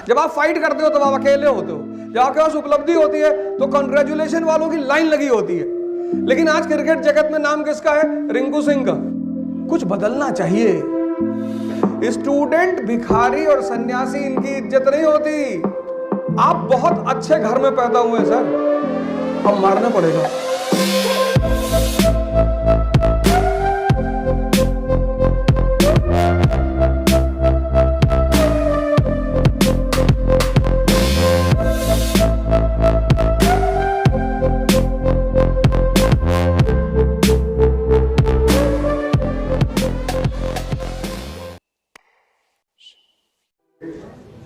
जब आप फाइट करते हो तो आप अकेले होते हो, जब आपके पास उपलब्धि होती है तो कांग्रेचुलेशन वालों की लाइन लगी होती है। लेकिन आज क्रिकेट जगत में नाम किसका है? रिंकू सिंह का। कुछ बदलना चाहिए। स्टूडेंट, भिखारी और सन्यासी, इनकी इज्जत नहीं होती। आप बहुत अच्छे घर में पैदा हुए सर, अब मारना पड़ेगा।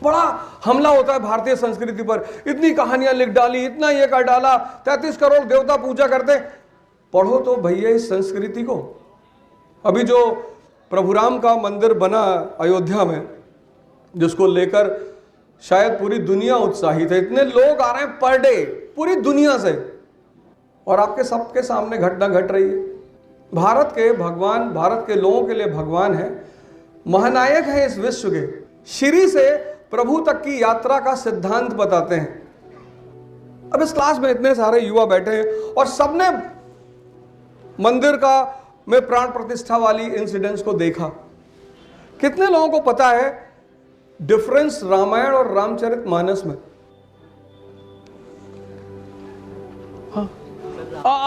बड़ा हमला होता है भारतीय संस्कृति पर, इतनी कहानियां लिख डाली, इतना ये कर डाला, 33 करोड़ देवता पूजा करते। पढ़ो तो भैया इस संस्कृति को। अभी जो प्रभु राम का मंदिर बना अयोध्या में, जिसको लेकर शायद पूरी दुनिया उत्साहित है, इतने लोग आ रहे हैं पर डे पूरी दुनिया से, और आपके सबके सामने घटना घट रही है। भारत के भगवान, भारत के लोगों के लिए भगवान है, महानायक है इस विश्व के, श्री से प्रभु तक की यात्रा का सिद्धांत बताते हैं। अब इस क्लास में इतने सारे युवा बैठे हैं और सबने मंदिर का में प्राण प्रतिष्ठा वाली इंसिडेंट्स को देखा। कितने लोगों को पता है डिफरेंस रामायण और रामचरितमानस में? हाँ,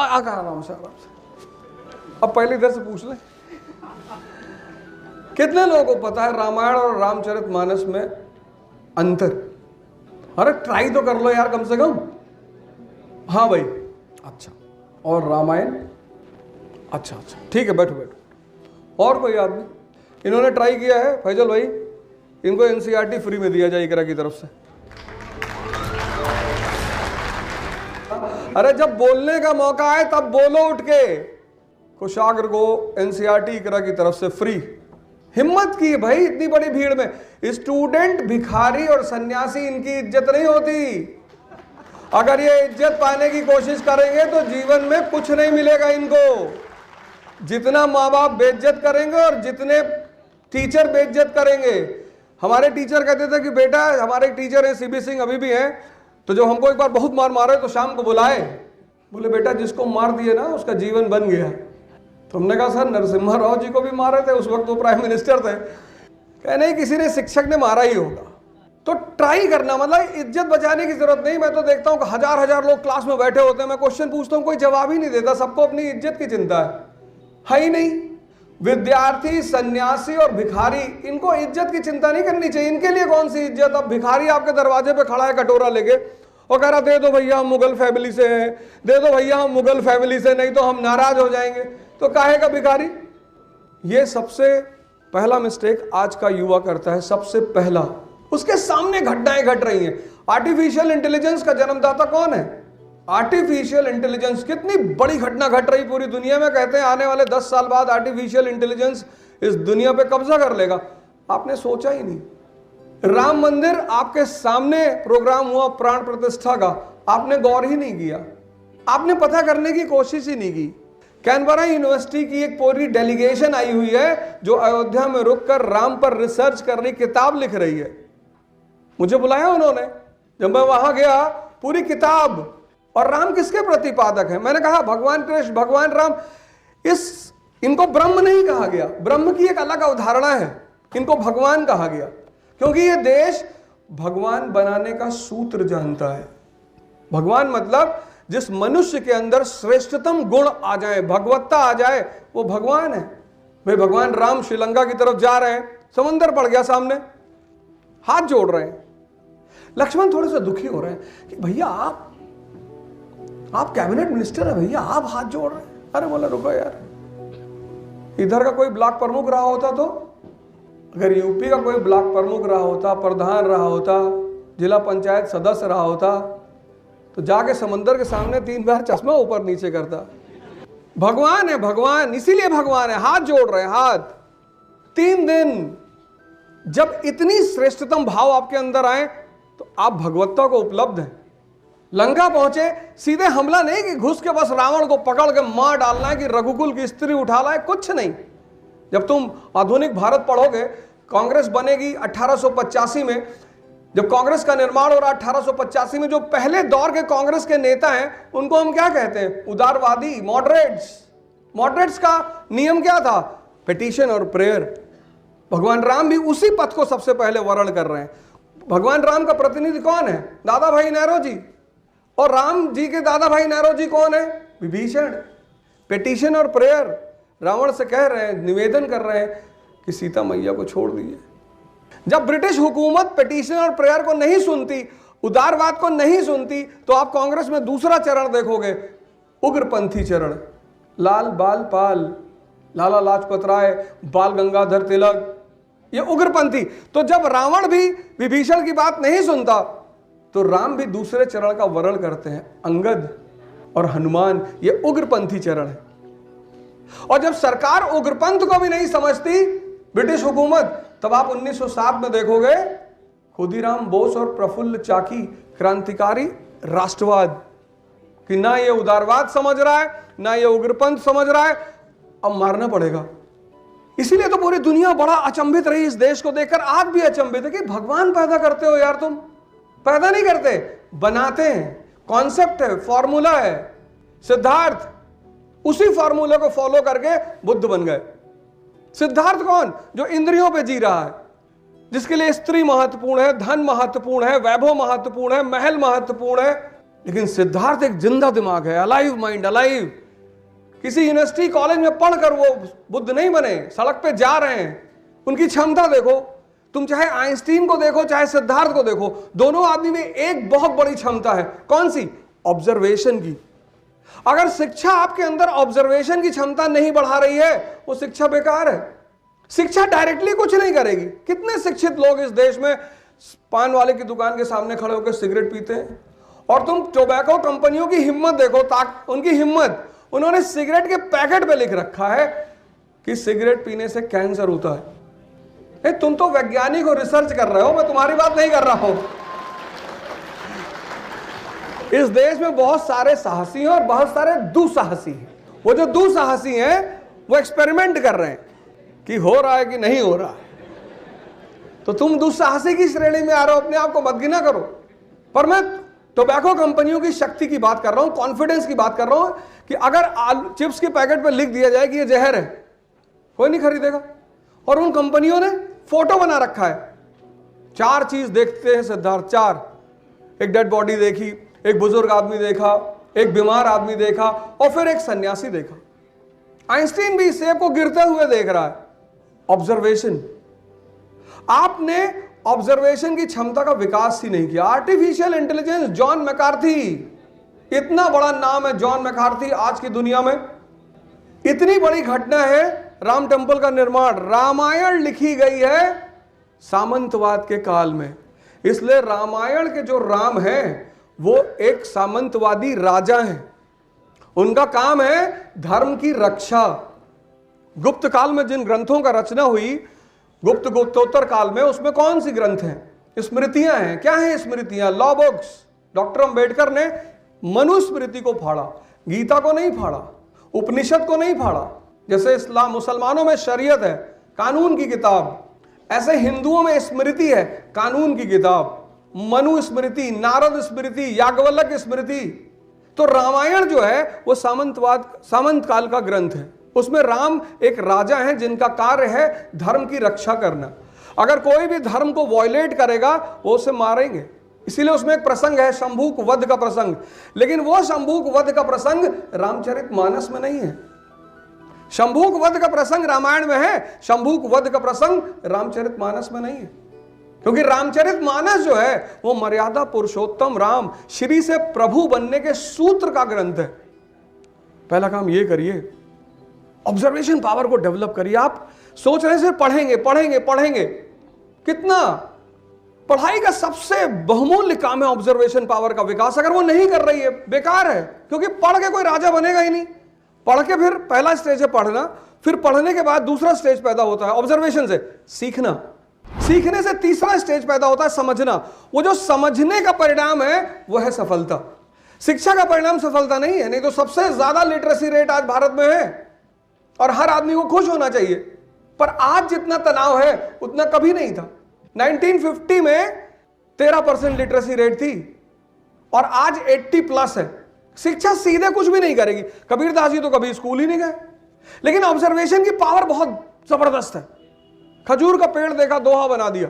आराम से। अब पहले इधर से पूछ ले, कितने लोगों को पता है रामायण और रामचरितमानस में अंतर? अरे ट्राई तो कर लो यार कम से कम। हाँ भाई, अच्छा, और रामायण? अच्छा, ठीक है, बैठो बैठो। और कोई आदमी? इन्होंने ट्राई किया है फैजल भाई, इनको एनसीईआरटी फ्री में दिया जाए इकरा की तरफ से। अरे जब बोलने का मौका आए तब बोलो उठ के। कुशाग्र को एनसीईआरटी इकरा की तरफ से फ्री। हिम्मत की भाई इतनी बड़ी भीड़ में। स्टूडेंट, भिखारी और सन्यासी, इनकी इज्जत नहीं होती। अगर ये इज्जत पाने की कोशिश करेंगे तो जीवन में कुछ नहीं मिलेगा इनको। जितना माँ बाप बेइज्जत करेंगे और जितने टीचर बेइज्जत करेंगे। हमारे टीचर कहते थे कि बेटा, हमारे टीचर हैं सीबी सिंह, अभी भी हैं, तो जब हमको एक बार बहुत मार मारे तो शाम को बुलाए, बोले बेटा जिसको मार दिए ना उसका जीवन बन गया। तो हमने कहा सर नरसिम्हा राव जी को भी मारे थे, उस वक्त वो प्राइम मिनिस्टर थे। कह नहीं, किसी ने शिक्षक ने मारा ही होगा। तो ट्राई करना, मतलब इज्जत बचाने की जरूरत नहीं। मैं तो देखता हूँ हजार हजार लोग क्लास में बैठे होते हैं, मैं क्वेश्चन पूछता हूँ कोई जवाब ही नहीं देता, सबको अपनी इज्जत की चिंता है ही नहीं। विद्यार्थी, सन्यासी और भिखारी, इनको इज्जत की चिंता नहीं करनी चाहिए। इनके लिए कौन सी इज्जत? अब भिखारी आपके दरवाजे पे खड़ा है कटोरा लेके और कह रहा दे दो भैया हम मुगल फैमिली से हैं, दे दो भैया हम मुगल फैमिली से, नहीं तो हम नाराज हो जाएंगे। तो काहे का भिखारी? ये सबसे पहला मिस्टेक आज का युवा करता है, सबसे पहला। उसके सामने घटनाएं घट रही हैं। आर्टिफिशियल इंटेलिजेंस का जन्मदाता कौन है? आर्टिफिशियल इंटेलिजेंस, कितनी बड़ी घटना घट रही पूरी दुनिया में। कहते हैं आने वाले 10 साल बाद आर्टिफिशियल इंटेलिजेंस इस दुनिया पे कब्जा कर लेगा। आपने सोचा ही नहीं। राम मंदिर आपके सामने प्रोग्राम हुआ प्राण प्रतिष्ठा का, आपने गौर ही नहीं किया, आपने पता करने की कोशिश ही नहीं की। कैनबरा यूनिवर्सिटी की एक पूरी डेलीगेशन आई हुई है जो अयोध्या में रुककर राम पर रिसर्च कर रही, किताब लिख रही है। मुझे बुलाया उन्होंने, जब मैं वहां गया पूरी किताब। और राम किसके प्रतिपादक हैं? मैंने कहा भगवान कृष्ण, भगवान राम। इनको ब्रह्म नहीं कहा गया, ब्रह्म की एक अलग अवधारणा है, इनको भगवान कहा गया, क्योंकि ये देश भगवान बनाने का सूत्र जानता है। भगवान मतलब जिस मनुष्य के अंदर श्रेष्ठतम गुण आ जाए, भगवत्ता आ जाए, वो भगवान है। भाई भगवान राम श्रीलंका की तरफ जा रहे हैं, समंदर पड़ गया सामने, हाथ जोड़ रहे हैं। लक्ष्मण थोड़े से दुखी हो रहे हैं कि भैया आप कैबिनेट मिनिस्टर है भैया, आप हाथ जोड़ रहे हैं। अरे बोला रुको यार, इधर का कोई ब्लॉक प्रमुख रहा होता तो, अगर यूपी का कोई ब्लॉक प्रमुख रहा होता, प्रधान रहा होता, जिला पंचायत सदस्य रहा होता, तो जाके समंदर के सामने 3 बार चश्मा ऊपर नीचे करता। भगवान है भगवान, इसीलिए भगवान है, हाथ जोड़ रहे हैं, हाथ। 3 दिन जब इतनी श्रेष्ठतम भाव आपके अंदर आए तो आप भगवत्ता को उपलब्ध हैं। लंका पहुंचे, सीधे हमला नहीं कि घुस के बस रावण को पकड़ के मार डालना है कि रघुकुल की स्त्री उठा लाए, कुछ नहीं। जब तुम आधुनिक भारत पढ़ोगे, कांग्रेस बनेगी 1885 में, जब कांग्रेस का निर्माण हो रहा 1885 में, जो पहले दौर के कांग्रेस के नेता हैं उनको हम क्या कहते हैं? उदारवादी, मॉडरेट्स। मॉडरेट्स का नियम क्या था? पिटीशन और प्रेयर। भगवान राम भी उसी पथ को सबसे पहले वर्ण कर रहे हैं। भगवान राम का प्रतिनिधि कौन है? दादा भाई नेहरू जी। और राम जी के दादा भाई नेहरू जी कौन है? विभीषण। पिटीशन और प्रेयर, रावण से कह रहे हैं, निवेदन कर रहे हैं कि सीता मैया को छोड़ दीजिए। जब ब्रिटिश हुकूमत पिटीशन और प्रेयर को नहीं सुनती, उदारवाद को नहीं सुनती, तो आप कांग्रेस में दूसरा चरण देखोगे, उग्रपंथी चरण। लाल बाल पाल, लाला लाजपत राय, बाल गंगाधर तिलक, ये उग्रपंथी। तो जब रावण भी विभीषण की बात नहीं सुनता, तो राम भी दूसरे चरण का वर्ण करते हैं, अंगद और हनुमान। ये उग्रपंथी चरण है। और जब सरकार उग्रपंथ को भी नहीं समझती, ब्रिटिश हुकूमत, तब आप 1907 में देखोगे खुदीराम बोस और प्रफुल्ल चाकी, क्रांतिकारी राष्ट्रवाद, कि ना ये उदारवाद समझ रहा है, ना ये उग्रपंथ समझ रहा है, अब मारना पड़ेगा। इसीलिए तो पूरी दुनिया बड़ा अचंभित रही इस देश को देखकर। आज भी अचंभित है कि भगवान पैदा करते हो यार, तुम पैदा नहीं करते, बनाते हैं। कॉन्सेप्ट है, फॉर्मूला है। सिद्धार्थ उसी फॉर्मूला को फॉलो करके बुद्ध बन गए। सिद्धार्थ कौन? जो इंद्रियों पे जी रहा है, जिसके लिए स्त्री महत्वपूर्ण है, धन महत्वपूर्ण है, वैभव महत्वपूर्ण है, महल महत्वपूर्ण है। लेकिन सिद्धार्थ एक जिंदा दिमाग है, अलाइव माइंड, अलाइव। किसी यूनिवर्सिटी कॉलेज में पढ़कर वो बुद्ध नहीं बने, सड़क पे जा रहे हैं। उनकी क्षमता देखो, तुम चाहे आइंस्टीन को देखो, चाहे सिद्धार्थ को देखो, दोनों आदमी में एक बहुत बड़ी क्षमता है। कौन सी? ऑब्जर्वेशन की। अगर शिक्षा आपके अंदर ऑब्जर्वेशन की क्षमता नहीं बढ़ा रही है, वो शिक्षा बेकार है। शिक्षा डायरेक्टली कुछ नहीं करेगी। कितने शिक्षित लोग इस देश में पान वाले की दुकान के सामने खड़े होकर सिगरेट पीते हैं, और तुम टोबैको कंपनियों की हिम्मत देखो, उनकी हिम्मत, उन्होंने सिगरेट के पैकेट पे लिख रखा है कि सिगरेट पीने से कैंसर होता है। तुम तो वैज्ञानिक हो, रिसर्च कर रहे हो, मैं तुम्हारी बात नहीं कर रहा हूं। इस देश में बहुत सारे साहसी हैं और बहुत सारे दुस्साहसी हैं। वो जो दुस्साहसी हैं वो एक्सपेरिमेंट कर रहे हैं कि हो रहा है कि नहीं हो रहा है। तो तुम दुस्साहसी की श्रेणी में आ रहे हो, अपने आप को मत गिना करो। पर मैं टोबैको कंपनियों की शक्ति की बात कर रहा हूं, कॉन्फिडेंस की बात कर रहा हूं कि अगर चिप्स के पैकेट पर लिख दिया जाए कि ये जहर है, कोई नहीं खरीदेगा। और उन कंपनियों ने फोटो बना रखा है। 4 चीज देखते हैं सिद्धार्थ, 4। एक डेड बॉडी देखी, एक बुजुर्ग आदमी देखा, एक बीमार आदमी देखा, और फिर एक सन्यासी देखा। आइंस्टीन भी सेब को गिरते हुए देख रहा है। ऑब्जर्वेशन। आपने ऑब्जर्वेशन की क्षमता का विकास ही नहीं किया। आर्टिफिशियल इंटेलिजेंस, जॉन मैकार्थी, इतना बड़ा नाम है जॉन मैकार्थी आज की दुनिया में। इतनी बड़ी घटना है राम टेम्पल का निर्माण। रामायण लिखी गई है सामंतवाद के काल में, इसलिए रामायण के जो राम है वो एक सामंतवादी राजा हैं। उनका काम है धर्म की रक्षा। गुप्त काल में जिन ग्रंथों का रचना हुई, गुप्तोत्तर काल में, उसमें कौन सी ग्रंथ हैं? स्मृतियां हैं। क्या हैं स्मृतियां? Law books. डॉक्टर अंबेडकर ने मनुस्मृति को फाड़ा, गीता को नहीं फाड़ा, उपनिषद को नहीं फाड़ा। जैसे इस्लाम, मुसलमानों में शरीयत है, कानून की किताब, ऐसे हिंदुओं में स्मृति है, कानून की किताब। मनु स्मृति, नारद स्मृति, याज्ञवल्क्य स्मृति। तो रामायण जो है वो सामंत काल का ग्रंथ है। उसमें राम एक राजा हैं जिनका कार्य है धर्म की रक्षा करना। अगर कोई भी धर्म को वॉयलेट करेगा वो उसे मारेंगे। इसीलिए उसमें एक प्रसंग है शंभूक वध का प्रसंग, लेकिन वो शंभूक वध का प्रसंग रामचरितमानस में नहीं है। शंभूक वध का प्रसंग रामायण में है, शंभूक वध का प्रसंग रामचरितमानस में नहीं है। क्योंकि रामचरितमानस जो है वो मर्यादा पुरुषोत्तम राम, श्री से प्रभु बनने के सूत्र का ग्रंथ है। पहला काम ये करिए, ऑब्जर्वेशन पावर को डेवलप करिए। आप सोच रहे हैं सिर्फ पढ़ेंगे पढ़ेंगे पढ़ेंगे, कितना? पढ़ाई का सबसे बहुमूल्य काम है ऑब्जर्वेशन पावर का विकास। अगर वो नहीं कर रही है, बेकार है। क्योंकि पढ़ के कोई राजा बनेगा ही नहीं। पढ़ के फिर पहला स्टेज है पढ़ना, फिर पढ़ने के बाद दूसरा स्टेज पैदा होता है ऑब्जर्वेशन से सीखना। सीखने से तीसरा स्टेज पैदा होता है समझना। वो जो समझने का परिणाम है वो है सफलता। शिक्षा का परिणाम सफलता नहीं है। नहीं तो सबसे ज्यादा लिटरेसी रेट आज भारत में है और हर आदमी को खुश होना चाहिए। पर आज जितना तनाव है उतना कभी नहीं था। 1950 में 13% लिटरेसी रेट थी और आज 80+ है। शिक्षा सीधे कुछ भी नहीं करेगी। कबीरदास जी तो कभी स्कूल ही नहीं गए, लेकिन ऑब्जर्वेशन की पावर बहुत जबरदस्त है। खजूर का पेड़ देखा, दोहा बना दिया,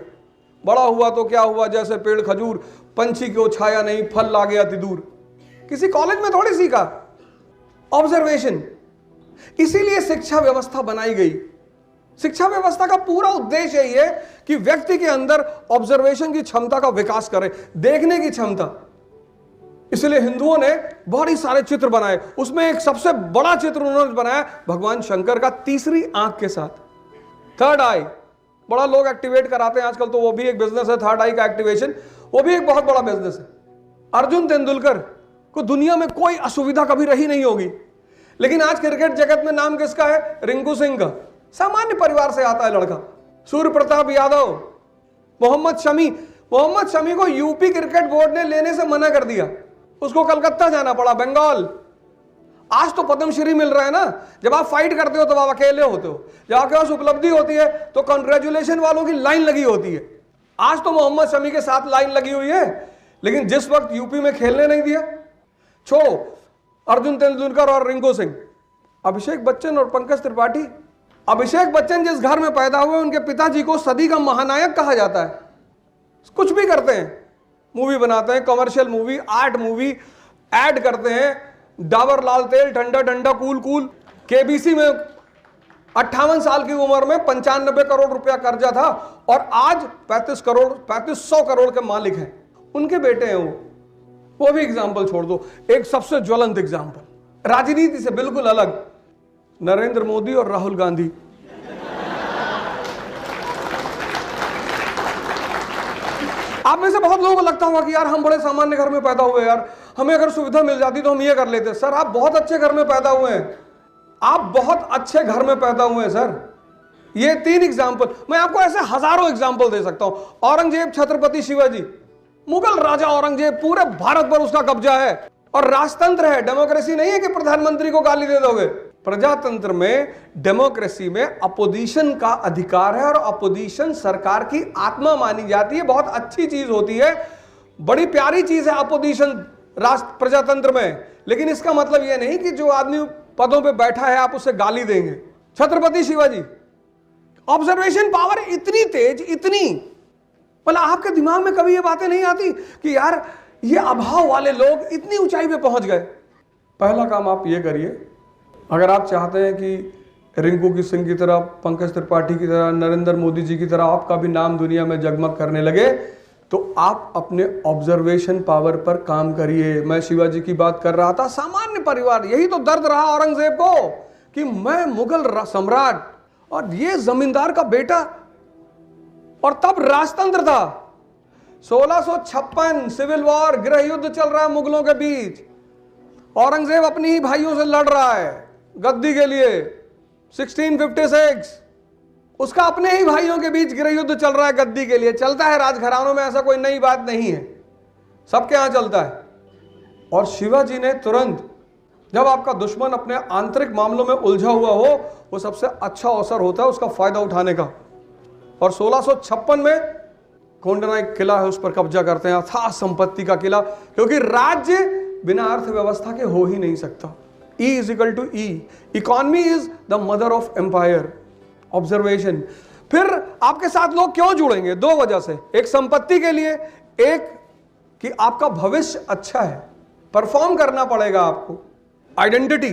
बड़ा हुआ तो क्या हुआ, जैसे पेड़ खजूर, पंछी को छाया नहीं, फल ला गया अति दूर। किसी कॉलेज में थोड़ी सीखा, ऑब्जर्वेशन। इसीलिए शिक्षा व्यवस्था बनाई गई। शिक्षा व्यवस्था का पूरा उद्देश्य यही है कि व्यक्ति के अंदर ऑब्जर्वेशन की क्षमता का विकास करे, देखने की क्षमता। इसलिए हिंदुओं ने बहुत सारे चित्र बनाए, उसमें एक सबसे बड़ा चित्र उन्होंने बनाया भगवान शंकर का तीसरी आंख के साथ, थर्ड आई। बड़ा लोग एक्टिवेट कराते हैं आजकल, तो वो भी एक बिजनेस है, थर्ड आई का एक्टिवेशन, वो भी एक बहुत बड़ा बिजनेस है। अर्जुन तेंदुलकर को दुनिया में कोई असुविधा कभी रही नहीं होगी, लेकिन आज क्रिकेट जगत में नाम किसका है? रिंकू सिंह का। सामान्य परिवार से आता है लड़का। सूर्य प्रताप यादव, मोहम्मद शमी को यूपी क्रिकेट बोर्ड ने लेने से मना कर दिया, उसको कलकत्ता जाना पड़ा, बंगाल। आज तो पद्मश्री मिल रहा है ना। जब आप फाइट करते हो तो आप अकेले होते हो, जब आपके पास उपलब्धि होती है तो कंग्रेचुलेशन वालों की लाइन लगी होती है। आज तो मोहम्मद शमी के साथ लाइन लगी हुई है, लेकिन जिस वक्त यूपी में खेलने नहीं दिया, छोड़ो अर्जुन तेंदुलकर और रिंकू सिंह, अभिषेक बच्चन और पंकज त्रिपाठी। अभिषेक बच्चन जिस घर में पैदा हुए, उनके पिताजी को सदी का महानायक कहा जाता है। कुछ भी करते हैं, मूवी बनाते हैं, commercial movie, art movie, add करते हैं, डाबर लाल तेल, ठंडा ठंडा कूल कूल। केबीसी में 58 साल की उम्र में 95 करोड़ रुपया कर्जा था और आज 3500 करोड़ के मालिक हैं। उनके बेटे हैं वो भी एग्जाम्पल छोड़ दो। एक सबसे ज्वलंत एग्जाम्पल, राजनीति से बिल्कुल अलग, नरेंद्र मोदी और राहुल गांधी। आप में से बहुत लोगों को लगता होगा कि यार हम बड़े सामान्य घर में पैदा हुए, यार हमें अगर सुविधा मिल जाती तो हम ये कर लेते। सर आप बहुत अच्छे घर में पैदा हुए हैं, आप बहुत अच्छे घर में पैदा हुए हैं सर। ये 3 एग्जाम्पल, मैं आपको ऐसे हजारों एग्जाम्पल दे सकता हूं। औरंगजेब, छत्रपति शिवाजी, मुगल राजा औरंगजेब, पूरे भारत पर उसका कब्जा है और राजतंत्र है, डेमोक्रेसी नहीं है कि प्रधानमंत्री को गाली दे दोगे। प्रजातंत्र में, डेमोक्रेसी में अपोजिशन का अधिकार है और अपोजिशन सरकार की आत्मा मानी जाती है, बहुत अच्छी चीज होती है, बड़ी प्यारी चीज है अपोजिशन राष्ट्र प्रजातंत्र में। लेकिन इसका मतलब यह नहीं कि जो आदमी पदों पे बैठा है आप उसे गाली देंगे। छत्रपति शिवाजी, ऑब्जर्वेशन पावर इतनी तेज, इतनी, मतलब आपके दिमाग में कभी ये बातें नहीं आती कि यार ये अभाव वाले लोग इतनी ऊंचाई पे पहुंच गए। पहला काम आप ये करिए, अगर आप चाहते हैं कि रिंकू सिंह की तरह, पंकज त्रिपाठी की तरह, नरेंद्र मोदी जी की तरह आपका भी नाम दुनिया में जगमग करने लगे, तो आप अपने ऑब्जर्वेशन पावर पर काम करिए। मैं शिवाजी की बात कर रहा था, सामान्य परिवार, यही तो दर्द रहा औरंगजेब को कि मैं मुगल सम्राट और ये जमींदार का बेटा, और तब राजतंत्र था। 1656 सिविल वॉर, गृह युद्ध चल रहा है मुगलों के बीच। औरंगजेब अपनी ही भाइयों से लड़ रहा है गद्दी के लिए। 1656 उसका अपने ही भाइयों के बीच गृह युद्ध चल रहा है गद्दी के लिए। चलता है राजघरानों में, ऐसा कोई नई बात नहीं है, सबके यहां चलता है। और शिवाजी ने तुरंत, जब आपका दुश्मन अपने आंतरिक मामलों में उलझा हुआ हो, वो सबसे अच्छा अवसर होता है उसका फायदा उठाने का। और 1656 में कोंडना एक किला है, उस पर कब्जा करते हैं, अथाह संपत्ति का किला, क्योंकि राज्य बिना अर्थव्यवस्था के हो ही नहीं सकता। E = E, economy is the mother of empire. Observation. फिर आपके साथ लोग क्यों जुड़ेंगे? 2 वजह से, एक संपत्ति के लिए, एक कि आपका भविष्य अच्छा है, परफॉर्म करना पड़ेगा आपको। आइडेंटिटी,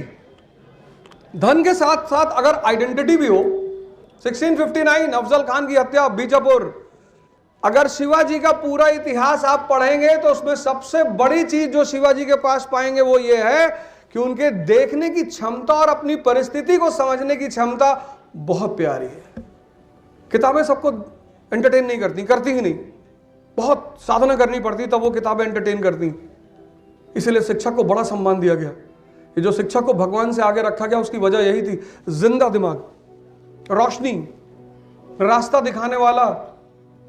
धन के साथ साथ अगर आइडेंटिटी भी हो। 1659 अफजल खान की हत्या, बीजापुर। अगर शिवाजी का पूरा इतिहास आप पढ़ेंगे तो उसमें सबसे बड़ी चीज जो शिवाजी के पास पाएंगे वो ये है कि उनके देखने की क्षमता और अपनी परिस्थिति को समझने की क्षमता बहुत प्यारी है। किताबें सबको एंटरटेन नहीं करती ही नहीं, बहुत साधना करनी पड़ती तब वो किताबें एंटरटेन करती। इसलिए शिक्षक को बड़ा सम्मान दिया गया। ये जो शिक्षक को भगवान से आगे रखा गया उसकी वजह यही थी, जिंदा दिमाग, रोशनी, रास्ता दिखाने वाला।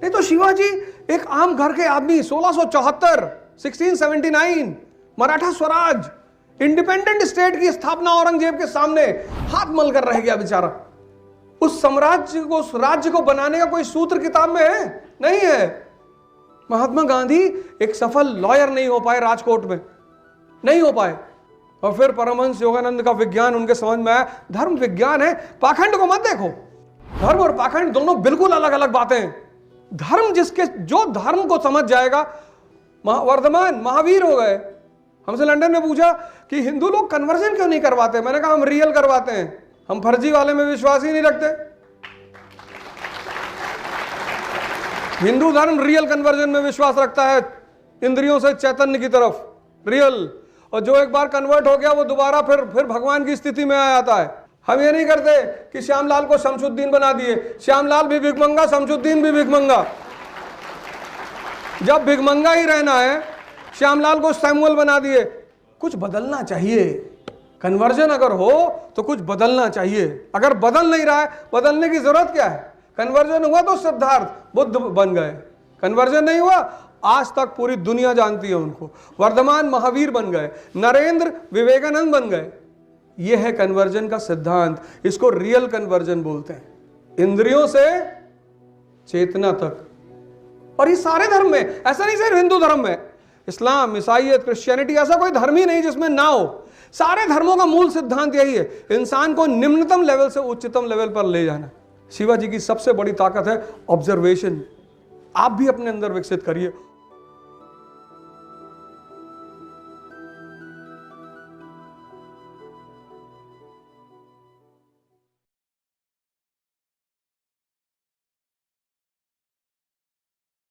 नहीं तो शिवाजी एक आम घर के आदमी, 1674, 1679 मराठा स्वराज, इंडिपेंडेंट स्टेट की स्थापना औरंगजेब के सामने हाथ मल कर रह गया बेचारा। उस साम्राज्य को, उस राज्य को बनाने का कोई सूत्र किताब में है? नहीं है। महात्मा गांधी एक सफल लॉयर नहीं हो पाए राजकोट में, नहीं हो पाए। और फिर परमहंस योगानंद का विज्ञान उनके समझ में आया, धर्म विज्ञान है, पाखंड को मत देखो। धर्म और पाखंड दोनों बिल्कुल अलग अलग बातें हैं। धर्म जो धर्म को समझ जाएगा, वर्धमान महावीर हो गए। हमसे लंदन में पूछा कि हिंदू लोग कन्वर्जन क्यों नहीं करवाते, मैंने कहा हम रियल करवाते हैं, हम फर्जी वाले में विश्वास ही नहीं रखते। हिंदू धर्म रियल कन्वर्जन में विश्वास रखता है, इंद्रियों से चैतन्य की तरफ, रियल। और जो एक बार कन्वर्ट हो गया वो दोबारा फिर भगवान की स्थिति में आ जाता है। हम ये नहीं करते कि श्यामलाल को शमशुद्दीन बना दिए, श्यामलाल भी भिखमंगा, शमशुद्दीन भी भिखमंगा। जब भिखमंगा ही रहना है, श्यामलाल को सैमुअल बना दिए। कुछ बदलना चाहिए। कन्वर्जन अगर हो तो कुछ बदलना चाहिए। अगर बदल नहीं रहा है, बदलने की जरूरत क्या है? कन्वर्जन हुआ तो सिद्धार्थ बुद्ध बन गए, कन्वर्जन नहीं हुआ, आज तक पूरी दुनिया जानती है उनको। वर्धमान महावीर बन गए, नरेंद्र विवेकानंद बन गए। यह है कन्वर्जन का सिद्धांत। इसको रियल कन्वर्जन बोलते हैं, इंद्रियों से चेतना तक। और ये सारे धर्म में, ऐसा नहीं सिर्फ हिंदू धर्म में, इस्लाम, ईसाईयत, क्रिश्चियनिटी, ऐसा कोई धर्म ही नहीं जिसमें ना हो। सारे धर्मों का मूल सिद्धांत यही है, इंसान को निम्नतम लेवल से उच्चतम लेवल पर ले जाना। शिवाजी की सबसे बड़ी ताकत है ऑब्जर्वेशन। आप भी अपने अंदर विकसित करिए।